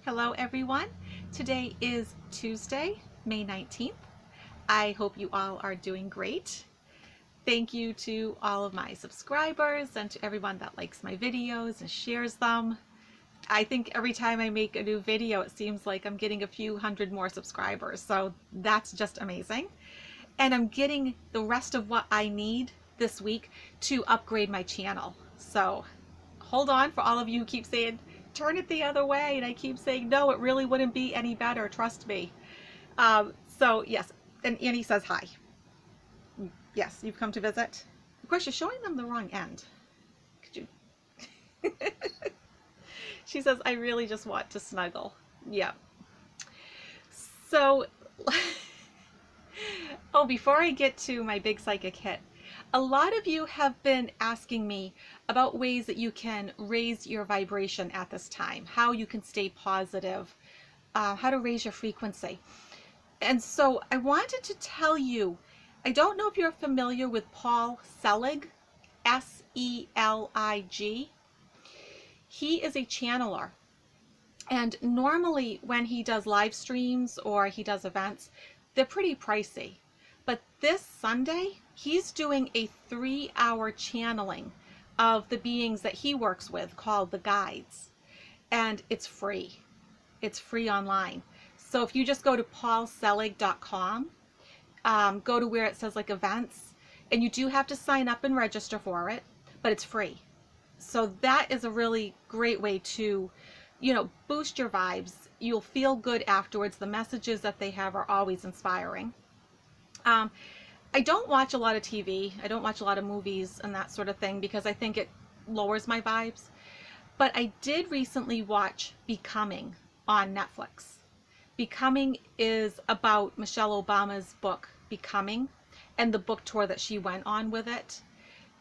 Hello everyone. Today is Tuesday, May 19th. I hope you all are doing great. Thank you to all of my subscribers and to everyone that likes my videos and shares them. I think every time I make a new video, it seems like I'm getting a few hundred more subscribers, so that's just amazing. And I'm getting the rest of what I need this week to upgrade my channel. So hold on for all of you who keep saying, turn it the other way. And I keep saying, no, it really wouldn't be any better. Trust me. So yes, and Annie says hi. Yes, you've come to visit. Of course, you're showing them the wrong end. Could you? She says, I really just want to snuggle. Yeah. So, oh, before I get to my big psychic hit, a lot of you have been asking me about ways that you can raise your vibration at this time, how you can stay positive, how to raise your frequency. And so I wanted to tell you, I don't know if you're familiar with Paul Selig, S-E-L-I-G. He is a channeler. And normally when he does live streams or he does events, they're pretty pricey. But this Sunday, he's doing a 3-hour channeling of the beings that he works with called the guides. And it's free. It's free online. So if you just go to paulselig.com, go to where it says like events, and you do have to sign up and register for it, but it's free. So that is a really great way to, boost your vibes. You'll feel good afterwards. The messages that they have are always inspiring. I don't watch a lot of TV. I don't watch a lot of movies and that sort of thing because I think it lowers my vibes. But I did recently watch Becoming on Netflix. Becoming is about Michelle Obama's book, Becoming, and the book tour that she went on with it.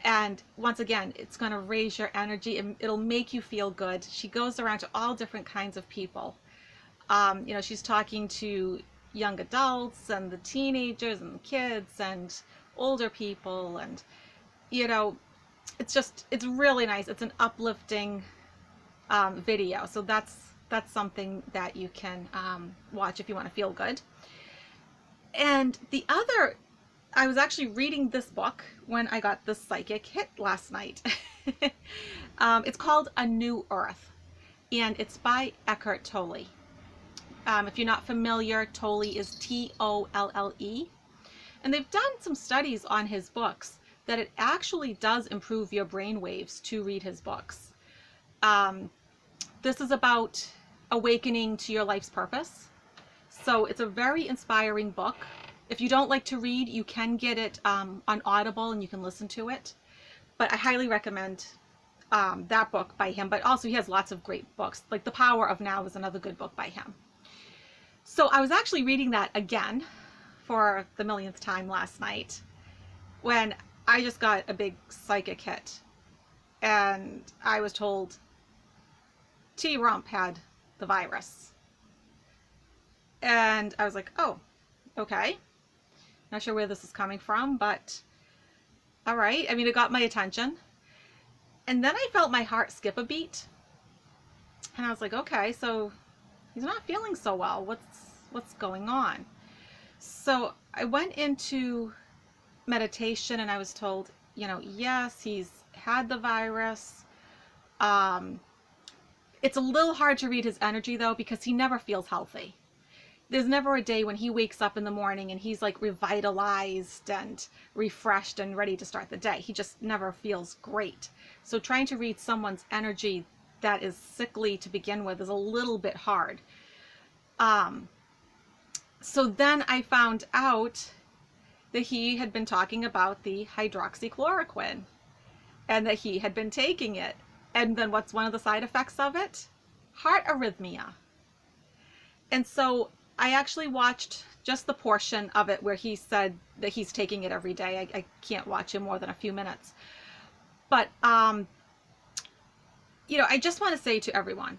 And once again, it's going to raise your energy and it'll make you feel good. She goes around to all different kinds of people. She's talking to young adults and the teenagers and the kids and older people, and it's really nice. It's an uplifting video, so that's something that you can watch if you want to feel good. And I was actually reading this book when I got this psychic hit last night. It's called A New Earth, and it's by Eckhart Tolle. If you're not familiar, Tolle is T-O-L-L-E. And they've done some studies on his books that it actually does improve your brain waves to read his books. This is about awakening to your life's purpose. So it's a very inspiring book. If you don't like to read, you can get it on Audible and you can listen to it. But I highly recommend that book by him. But also he has lots of great books. Like The Power of Now is another good book by him. So I was actually reading that again for the millionth time last night when I just got a big psychic hit. And I was told tRump had the virus. And I was like, oh, okay. Not sure where this is coming from, but all right. I mean, it got my attention. And then I felt my heart skip a beat. And I was like, okay, so he's not feeling so well. What's going on? So I went into meditation and I was told, yes, he's had the virus. It's a little hard to read his energy though, because he never feels healthy. There's never a day when he wakes up in the morning and he's like revitalized and refreshed and ready to start the day. He just never feels great. So trying to read someone's energy that is sickly to begin with is a little bit hard. So then I found out that he had been talking about the hydroxychloroquine and that he had been taking it. And then what's one of the side effects of it? Heart arrhythmia. And so I actually watched just the portion of it where he said that he's taking it every day. I can't watch him more than a few minutes. But, I just want to say to everyone,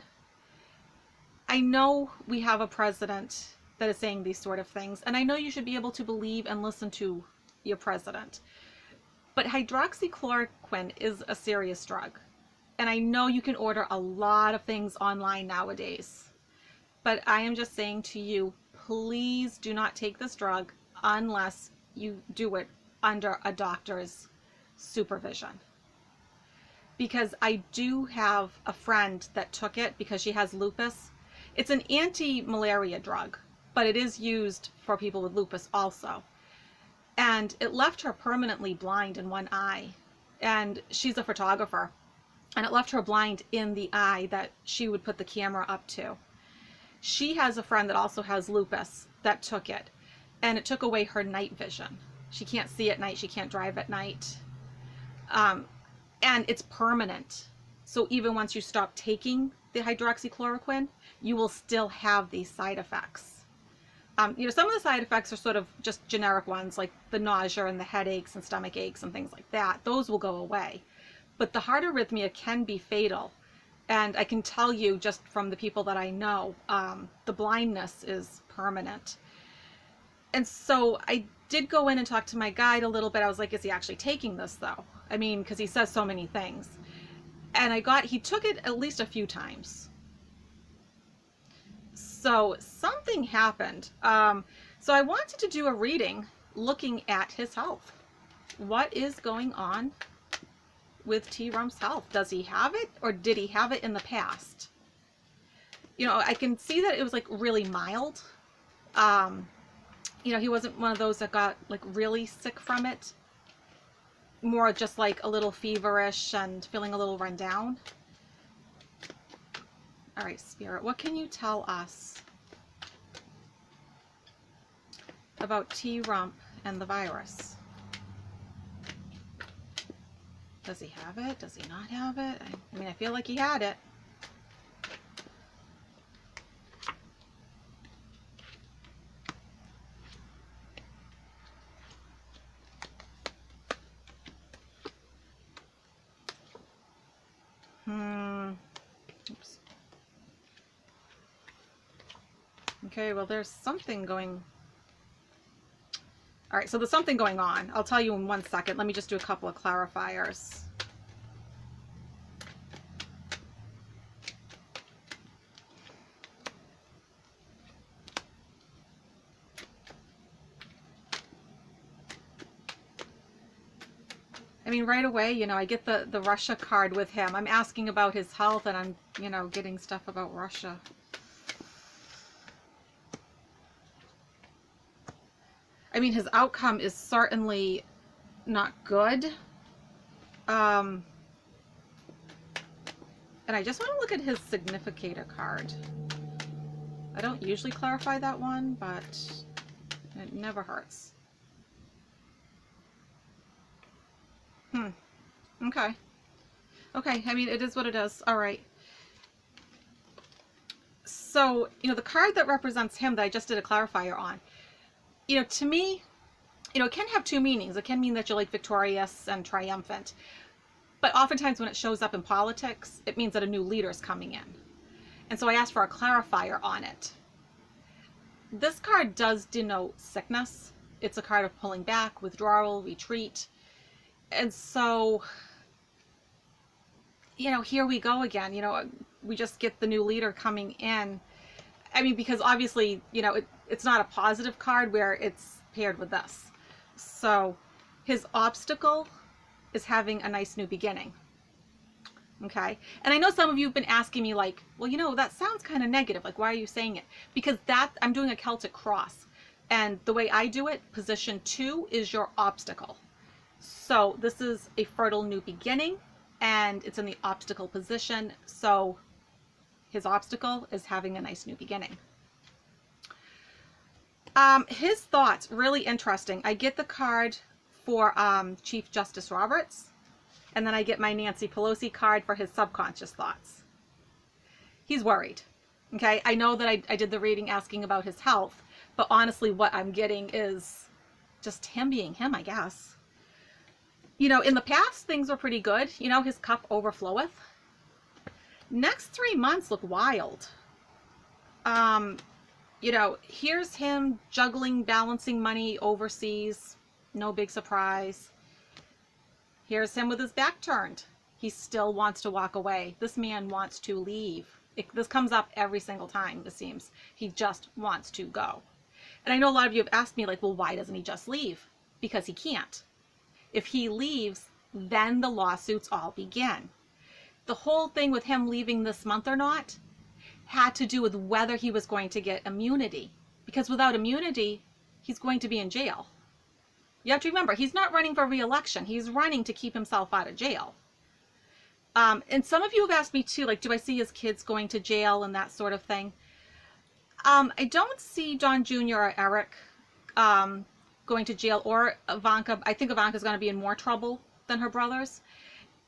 I know we have a president that is saying these sort of things, and I know you should be able to believe and listen to your president. But hydroxychloroquine is a serious drug. And I know you can order a lot of things online nowadays. But I am just saying to you, please do not take this drug unless you do it under a doctor's supervision. Because I do have a friend that took it because she has lupus. It's an anti-malaria drug, but it is used for people with lupus also. And it left her permanently blind in one eye. And she's a photographer. And it left her blind in the eye that she would put the camera up to. She has a friend that also has lupus that took it. And it took away her night vision. She can't see at night. She can't drive at night. And it's permanent. So even once you stop taking the hydroxychloroquine, you will still have these side effects. You know, some of the side effects are sort of just generic ones, like the nausea and the headaches and stomach aches and things like that. Those will go away. But the heart arrhythmia can be fatal. And I can tell you just from the people that I know, the blindness is permanent. And so I did go in and talk to my guide a little bit. I was like, is he actually taking this though? I mean, because he says so many things. And he took it at least a few times. So something happened. So I wanted to do a reading looking at his health. What is going on with tRump's health? Does he have it, or did he have it in the past? You know, I can see that it was like really mild. You know, he wasn't one of those that got like really sick from it. More just like a little feverish and feeling a little run down. All right, Spirit, what can you tell us about tRump and the virus? Does he have it? Does he not have it? I mean, I feel like he had it. Oops. Okay, well, there's something going... All right, so there's something going on. I'll tell you in 1 second. Let me just do a couple of clarifiers. I mean, right away, you know, I get the Russia card with him. I'm asking about his health, and I'm, you know, getting stuff about Russia. I mean, his outcome is certainly not good. And I just want to look at his significator card. I don't usually clarify that one, but it never hurts. Okay. Okay, I mean, it is what it is. All right. So, you know, the card that represents him that I just did a clarifier on, you know, to me, you know, it can have two meanings. It can mean that you're like victorious and triumphant. But oftentimes when it shows up in politics, it means that a new leader is coming in. And so I asked for a clarifier on it. This card does denote sickness. It's a card of pulling back, withdrawal, retreat. And so, you know, here we go again. You know, we just get the new leader coming in. I mean, because obviously, you know, it's not a positive card where it's paired with this. So his obstacle is having a nice new beginning. Okay. And I know some of you have been asking me like, well, you know, that sounds kind of negative. Like, why are you saying it? Because I'm doing a Celtic cross. And the way I do it, position 2 is your obstacle. So this is a fertile new beginning, and it's in the obstacle position. So his obstacle is having a nice new beginning. His thoughts, really interesting. I get the card for Chief Justice Roberts, and then I get my Nancy Pelosi card for his subconscious thoughts. He's worried. Okay, I know that I did the reading asking about his health, but honestly what I'm getting is just him being him, I guess. You know, in the past, things were pretty good. You know, his cup overfloweth. Next 3 months look wild. You know, here's him juggling, balancing money overseas. No big surprise. Here's him with his back turned. He still wants to walk away. This man wants to leave. This comes up every single time, it seems. He just wants to go. And I know a lot of you have asked me, like, well, why doesn't he just leave? Because he can't. If he leaves, then the lawsuits all begin. The whole thing with him leaving this month or not had to do with whether he was going to get immunity. Because without immunity, he's going to be in jail. You have to remember, he's not running for re-election. He's running to keep himself out of jail. And some of you have asked me too, like, do I see his kids going to jail and that sort of thing? I don't see Don Jr. or Eric going to jail, or Ivanka. I think Ivanka's going to be in more trouble than her brothers.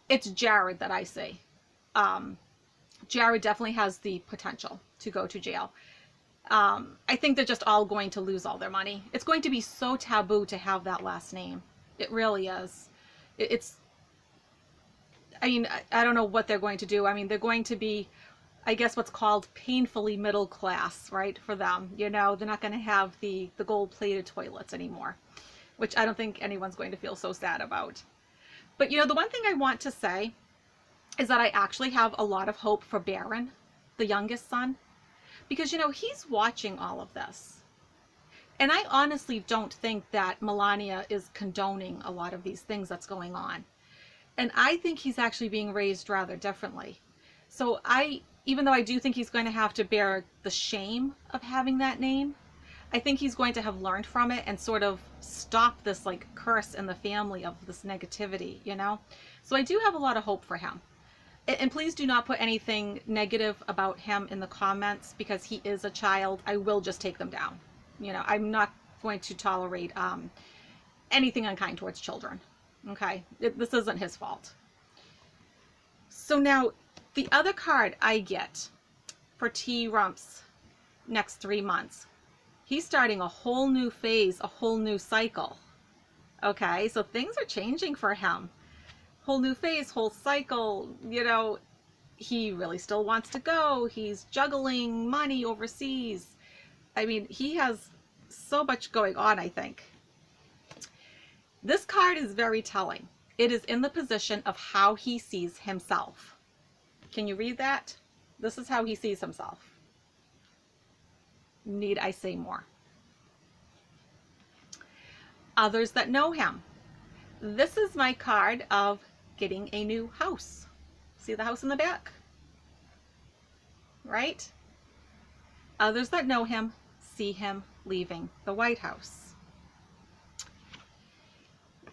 It's Jared that I see. Jared definitely has the potential to go to jail. I think they're just all going to lose all their money. It's going to be so taboo to have that last name. It really is. I mean, I don't know what they're going to do. I mean, they're going to be, I guess, what's called painfully middle class, right, for them. You know, they're not going to have the gold-plated toilets anymore, which I don't think anyone's going to feel so sad about. But, you know, the one thing I want to say is that I actually have a lot of hope for Barron, the youngest son, because, you know, he's watching all of this. And I honestly don't think that Melania is condoning a lot of these things that's going on. And I think he's actually being raised rather differently. So even though I do think he's going to have to bear the shame of having that name, I think he's going to have learned from it and sort of stop this like curse in the family of this negativity, you know? So I do have a lot of hope for him. And please do not put anything negative about him in the comments, because he is a child. I will just take them down. You know, I'm not going to tolerate anything unkind towards children. Okay, this isn't his fault. So now, the other card I get for tRump's next 3 months, he's starting a whole new phase, a whole new cycle. Okay, so things are changing for him. Whole new phase, whole cycle, you know, he really still wants to go. He's juggling money overseas. I mean, he has so much going on, I think. This card is very telling. It is in the position of how he sees himself. Can you read that? This is how he sees himself. Need I say more? Others that know him. This is my card of getting a new house. See the house in the back? Right? Others that know him see him leaving the White House.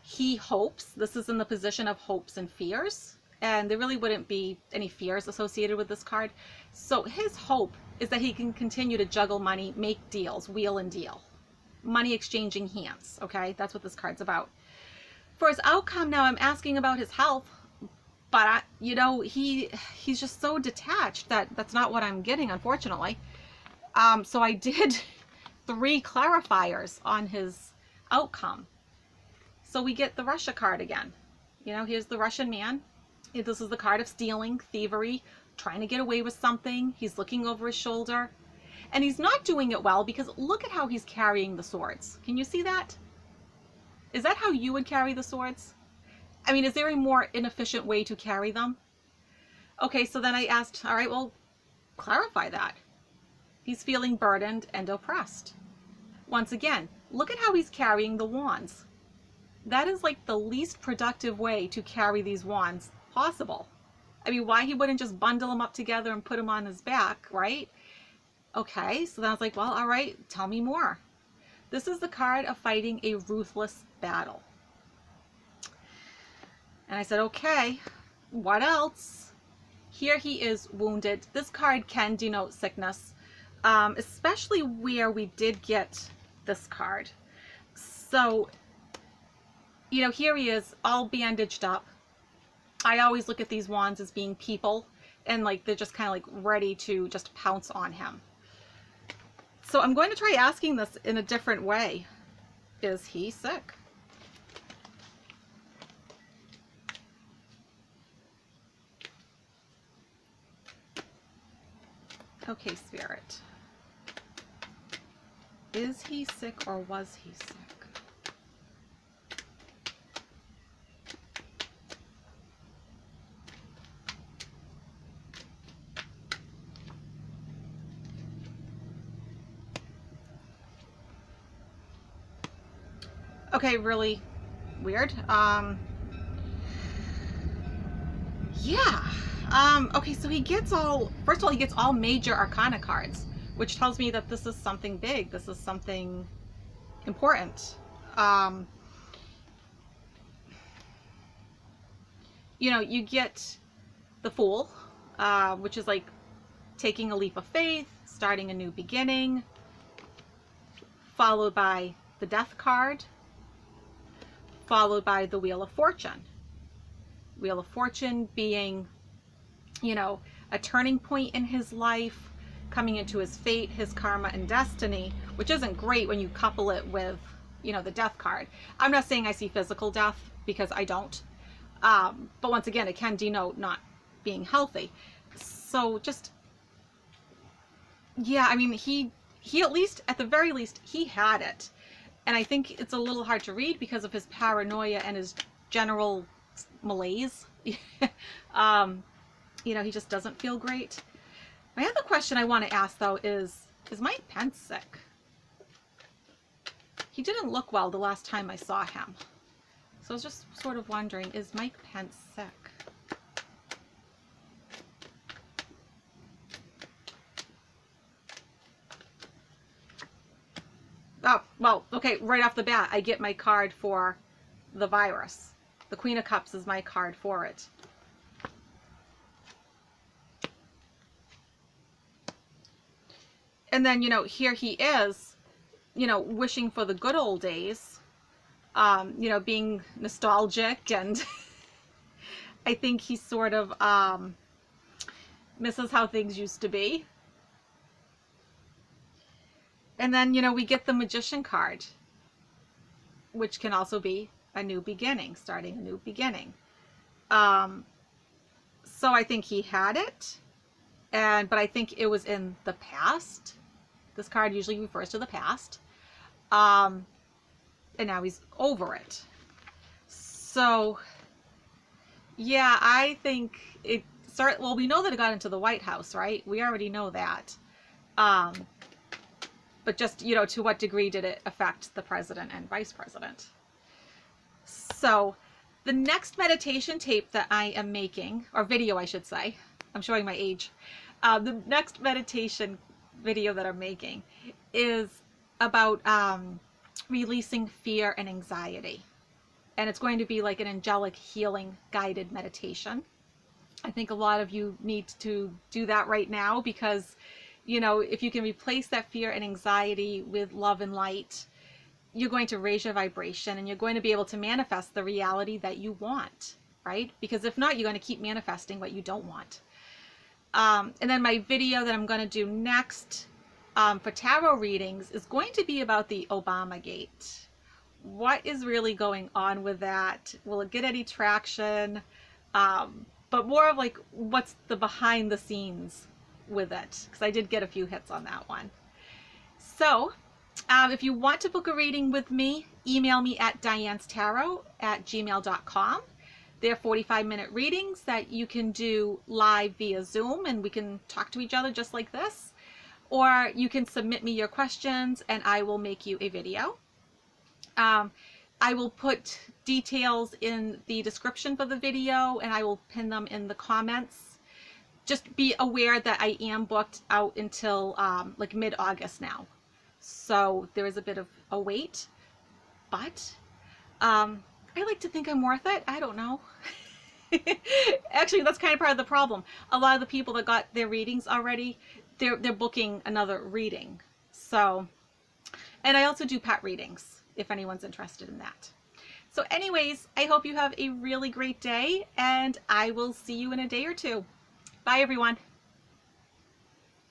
He hopes, this is in the position of hopes and fears, and there really wouldn't be any fears associated with this card. So his hope is that he can continue to juggle money, make deals, wheel and deal. Money exchanging hands, okay? That's what this card's about. For his outcome now, I'm asking about his health, but you know, he's just so detached that that's not what I'm getting, unfortunately. So I did 3 clarifiers on his outcome. So we get the Russia card again. You know, here's the Russian man. This is the card of stealing, thievery, trying to get away with something. He's looking over his shoulder. And he's not doing it well, because look at how he's carrying the swords. Can you see that? Is that how you would carry the swords? I mean, is there a more inefficient way to carry them? Okay, so then I asked, all right, well, clarify that. He's feeling burdened and oppressed. Once again, look at how he's carrying the wands. That is like the least productive way to carry these wands possible. I mean, why he wouldn't just bundle them up together and put them on his back, right? Okay, so then I was like, well, all right, tell me more. This is the card of fighting a ruthless battle. And I said, okay, what else? Here he is wounded. This card can denote sickness, especially where we did get this card. So, you know, here he is all bandaged up. I always look at these wands as being people, and like they're just kind of like ready to just pounce on him. So I'm going to try asking this in a different way. Is he sick? Okay, Spirit. Is he sick, or was he sick? Okay, really weird. Yeah. Okay, so he gets all, first of all, he gets all major arcana cards, which tells me that this is something big. This is something important. Um, you get the Fool, which is like taking a leap of faith, starting a new beginning, followed by the Death card, followed by the Wheel of Fortune. Wheel of Fortune being, a turning point in his life, coming into his fate, his karma, and destiny, which isn't great when you couple it with, the Death card. I'm not saying I see physical death, because I don't. But once again, it can denote not being healthy. So just, yeah, I mean, he at least, at the very least, he had it. And I think it's a little hard to read because of his paranoia and his general malaise. He just doesn't feel great. My other question I want to ask, though, is Mike Pence sick? He didn't look well the last time I saw him. So I was just sort of wondering, is Mike Pence sick? Oh, well, okay, right off the bat, I get my card for the virus. The Queen of Cups is my card for it. And then, here he is, wishing for the good old days, being nostalgic, and I think he sort of misses how things used to be. And then, we get the Magician card, which can also be a new beginning, starting a new beginning. So I think he had it, but I think it was in the past. This card usually refers to the past. And now he's over it. So, yeah, I think it started, well, we know that it got into the White House, right? We already know that. But just, to what degree did it affect the president and vice president? So the next meditation tape that I am making, or video I should say, I'm showing my age. The next meditation video that I'm making is about releasing fear and anxiety. And it's going to be like an angelic healing guided meditation. I think a lot of you need to do that right now because, if you can replace that fear and anxiety with love and light, you're going to raise your vibration and you're going to be able to manifest the reality that you want, right? Because if not, you're going to keep manifesting what you don't want. And then my video that I'm going to do next for tarot readings is going to be about the Obamagate. What is really going on with that? Will it get any traction? But more of like, what's the behind the scenes with it? Because I did get a few hits on that one. So if you want to book a reading with me, email me at dianestarot@gmail.com. They're 45-minute readings that you can do live via Zoom, and we can talk to each other just like this. Or you can submit me your questions and I will make you a video. I will put details in the description for the video and I will pin them in the comments. Just be aware that I am booked out until like mid-August now. So there is a bit of a wait, but I like to think I'm worth it. I don't know. Actually, that's kind of part of the problem. A lot of the people that got their readings already, they're booking another reading. So, and I also do pet readings if anyone's interested in that. So anyways, I hope you have a really great day and I will see you in a day or two. Bye everyone.